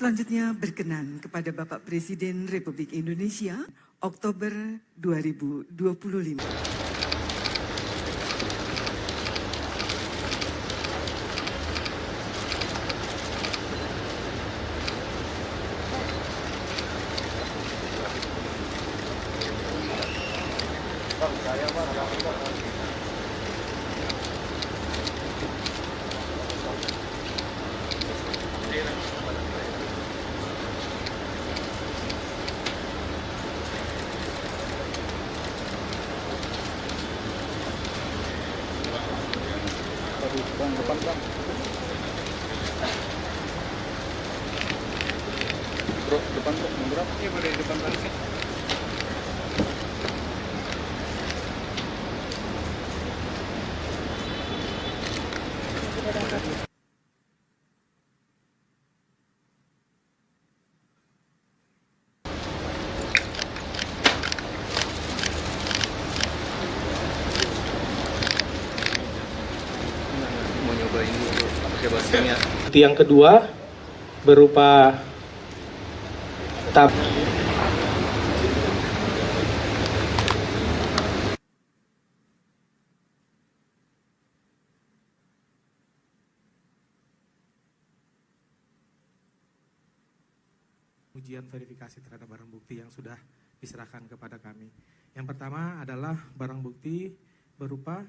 Selanjutnya berkenan kepada Bapak Presiden Republik Indonesia, Oktober 2025. Depan bang, bro, depan bro, mundur apa? Iya, boleh depan balik ya. Mau nyobain dulu pakai bahasanya. Yang kedua berupa ujian verifikasi terhadap barang bukti yang sudah diserahkan kepada kami. Yang pertama adalah barang bukti berupa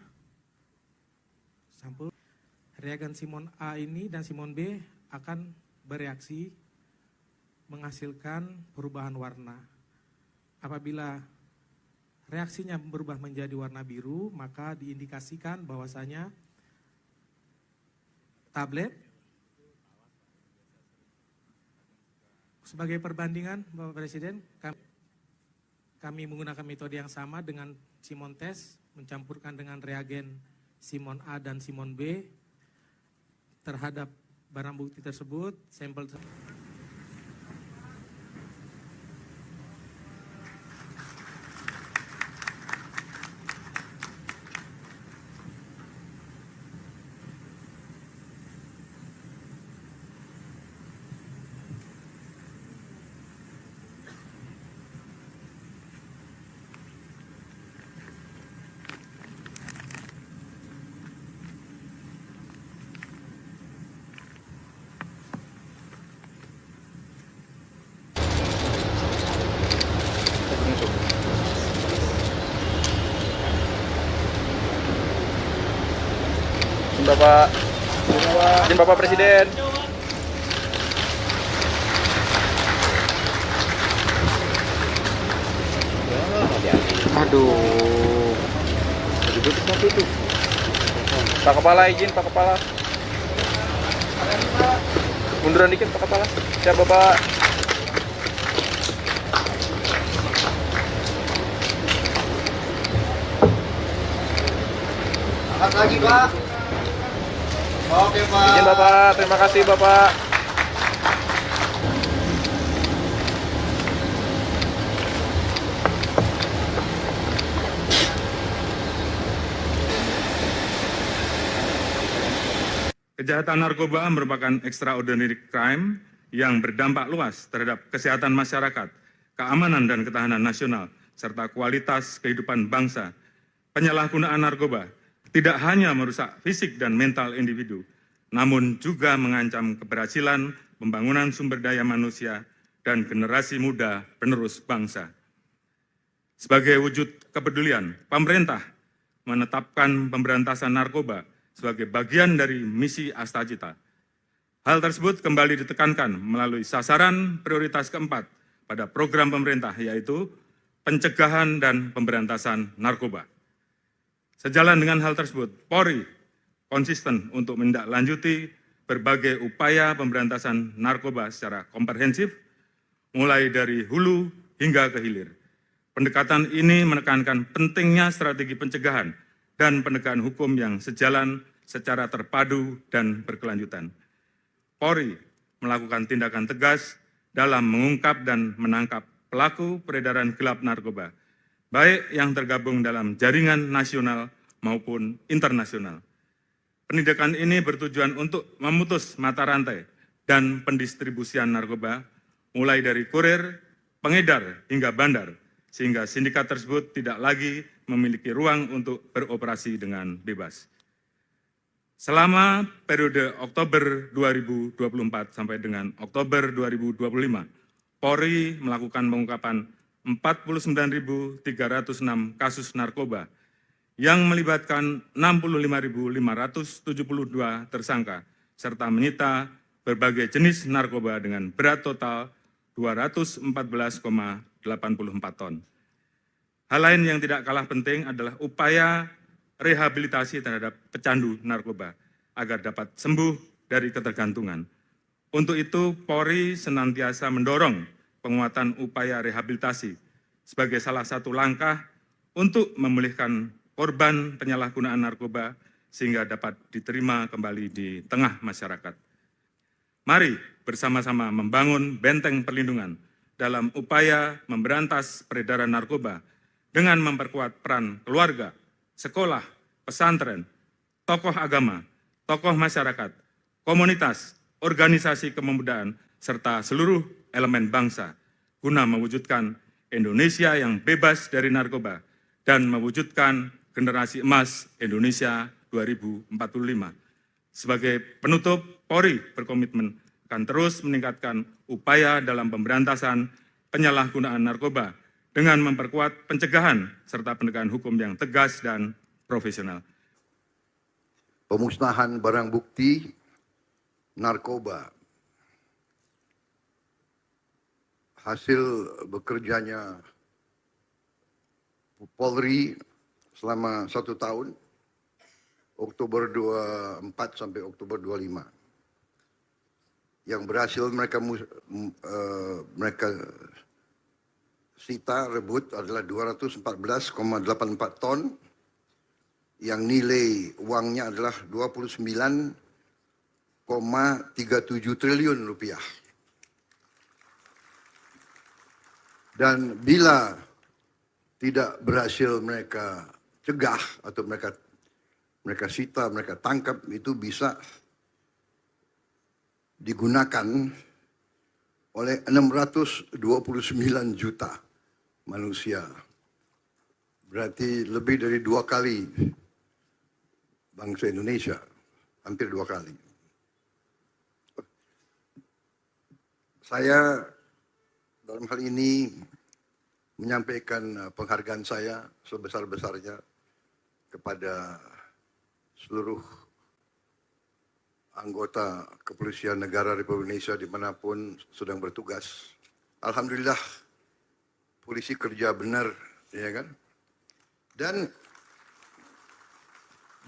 sampel reagen Simon A ini dan Simon B akan bereaksi menghasilkan perubahan warna. Apabila reaksinya berubah menjadi warna biru, maka diindikasikan bahwasanya tablet sebagai perbandingan Bapak Presiden, kami menggunakan metode yang sama dengan Simon test, mencampurkan dengan reagen Simon A dan Simon B terhadap barang bukti tersebut, sampel tersebut. Izin Bapak Presiden. Aduh. Itu. Pak Kepala izin, Pak Kepala. Munduran dikit Pak Kepala. Siap Bapak. Angkat lagi Pak. Oke Pak. Izin Bapak, terima kasih Bapak. Kejahatan narkoba merupakan extraordinary crime yang berdampak luas terhadap kesehatan masyarakat, keamanan dan ketahanan nasional, serta kualitas kehidupan bangsa. Penyalahgunaan narkoba tidak hanya merusak fisik dan mental individu, namun juga mengancam keberhasilan pembangunan sumber daya manusia dan generasi muda penerus bangsa. Sebagai wujud kepedulian, pemerintah menetapkan pemberantasan narkoba sebagai bagian dari misi Astagita. Hal tersebut kembali ditekankan melalui sasaran prioritas keempat pada program pemerintah, yaitu pencegahan dan pemberantasan narkoba. Sejalan dengan hal tersebut, Polri konsisten untuk menindaklanjuti berbagai upaya pemberantasan narkoba secara komprehensif, mulai dari hulu hingga ke hilir. Pendekatan ini menekankan pentingnya strategi pencegahan dan penegakan hukum yang sejalan secara terpadu dan berkelanjutan. Polri melakukan tindakan tegas dalam mengungkap dan menangkap pelaku peredaran gelap narkoba, baik yang tergabung dalam jaringan nasional maupun internasional. Penindakan ini bertujuan untuk memutus mata rantai dan pendistribusian narkoba, mulai dari kurir, pengedar, hingga bandar, sehingga sindikat tersebut tidak lagi memiliki ruang untuk beroperasi dengan bebas. Selama periode Oktober 2024 sampai dengan Oktober 2025, Polri melakukan pengungkapan 49.306 kasus narkoba yang melibatkan 65.572 tersangka, serta menyita berbagai jenis narkoba dengan berat total 214,84 ton. Hal lain yang tidak kalah penting adalah upaya rehabilitasi terhadap pecandu narkoba agar dapat sembuh dari ketergantungan. Untuk itu, Polri senantiasa mendorong penguatan upaya rehabilitasi sebagai salah satu langkah untuk memulihkan korban penyalahgunaan narkoba sehingga dapat diterima kembali di tengah masyarakat. Mari bersama-sama membangun benteng perlindungan dalam upaya memberantas peredaran narkoba dengan memperkuat peran keluarga, sekolah, pesantren, tokoh agama, tokoh masyarakat, komunitas, organisasi kepemudaan, serta seluruh elemen bangsa, guna mewujudkan Indonesia yang bebas dari narkoba dan mewujudkan generasi emas Indonesia 2045. Sebagai penutup, Polri berkomitmen akan terus meningkatkan upaya dalam pemberantasan penyalahgunaan narkoba dengan memperkuat pencegahan serta penegakan hukum yang tegas dan profesional. Pemusnahan barang bukti narkoba. Hasil bekerjanya Polri selama 1 tahun, Oktober 24 sampai Oktober 25. Yang berhasil mereka sita rebut adalah 214,84 ton, yang nilai uangnya adalah 29,37 triliun rupiah. Dan bila tidak berhasil mereka cegah atau mereka sita, mereka tangkap, itu bisa digunakan oleh 629 juta manusia. Berarti lebih dari 2 kali bangsa Indonesia, hampir 2 kali. Saya dalam hal ini menyampaikan penghargaan saya sebesar-besarnya kepada seluruh anggota Kepolisian Negara Republik Indonesia dimanapun sedang bertugas. Alhamdulillah, polisi kerja benar, ya kan? Dan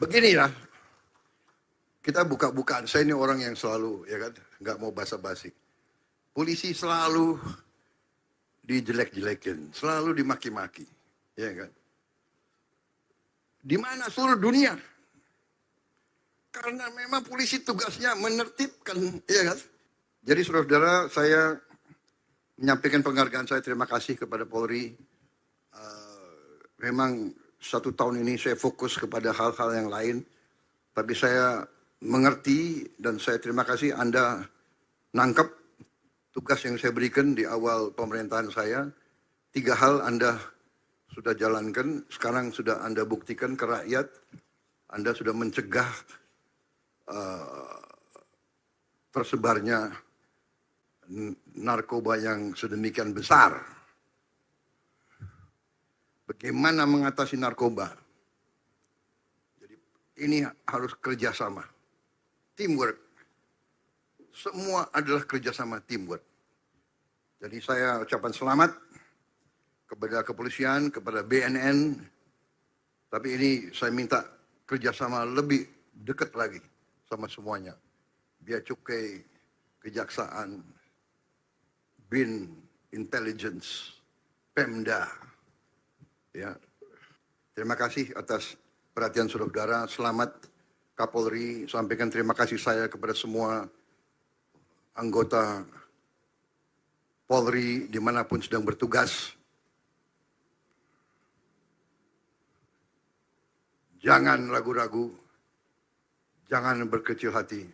beginilah, kita buka-bukaan. Saya ini orang yang selalu, ya kan, nggak mau basa-basi. Polisi selalu dijelek-jelekin, selalu dimaki-maki, ya kan? Di mana seluruh dunia? Karena memang polisi tugasnya menertibkan, ya kan? Jadi saudara-saudara, saya menyampaikan penghargaan saya, terima kasih kepada Polri. Memang 1 tahun ini saya fokus kepada hal-hal yang lain, tapi saya mengerti dan saya terima kasih Anda nangkep tugas yang saya berikan di awal pemerintahan saya. 3 hal Anda sudah jalankan, sekarang sudah Anda buktikan ke rakyat. Anda sudah mencegah tersebarnya narkoba yang sedemikian besar. Bagaimana mengatasi narkoba? Jadi ini harus kerjasama, teamwork. Semua adalah kerjasama, teamwork. Jadi saya ucapkan selamat kepada kepolisian, kepada BNN. Tapi ini saya minta kerjasama lebih dekat lagi sama semuanya. Bea Cukai, Kejaksaan, BIN, Intelligence, Pemda. Ya. Terima kasih atas perhatian saudara-saudara. Selamat Kapolri. Sampaikan terima kasih saya kepada semua anggota Polri dimanapun sedang bertugas. Jangan ragu-ragu, jangan berkecil hati.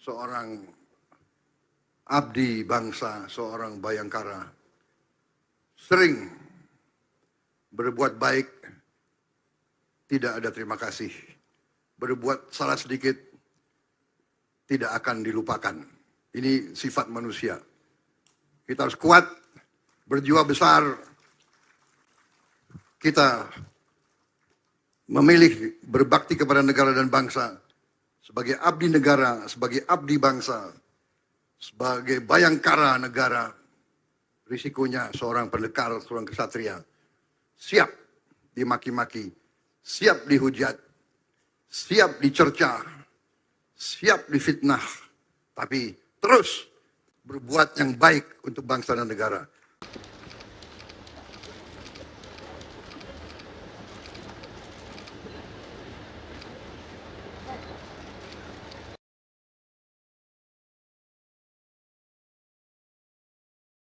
seorang abdi bangsa, seorang bayangkara, sering berbuat baik, tidak ada terima kasih. Berbuat salah sedikit, tidak akan dilupakan. Ini sifat manusia. Kita harus kuat, berjiwa besar. Kita memilih berbakti kepada negara dan bangsa sebagai abdi negara, sebagai abdi bangsa, sebagai bayangkara negara. Risikonya seorang pendekar, seorang kesatria siap dimaki-maki, siap dihujat, siap dicerca, siap difitnah, tapi terus berbuat yang baik untuk bangsa dan negara.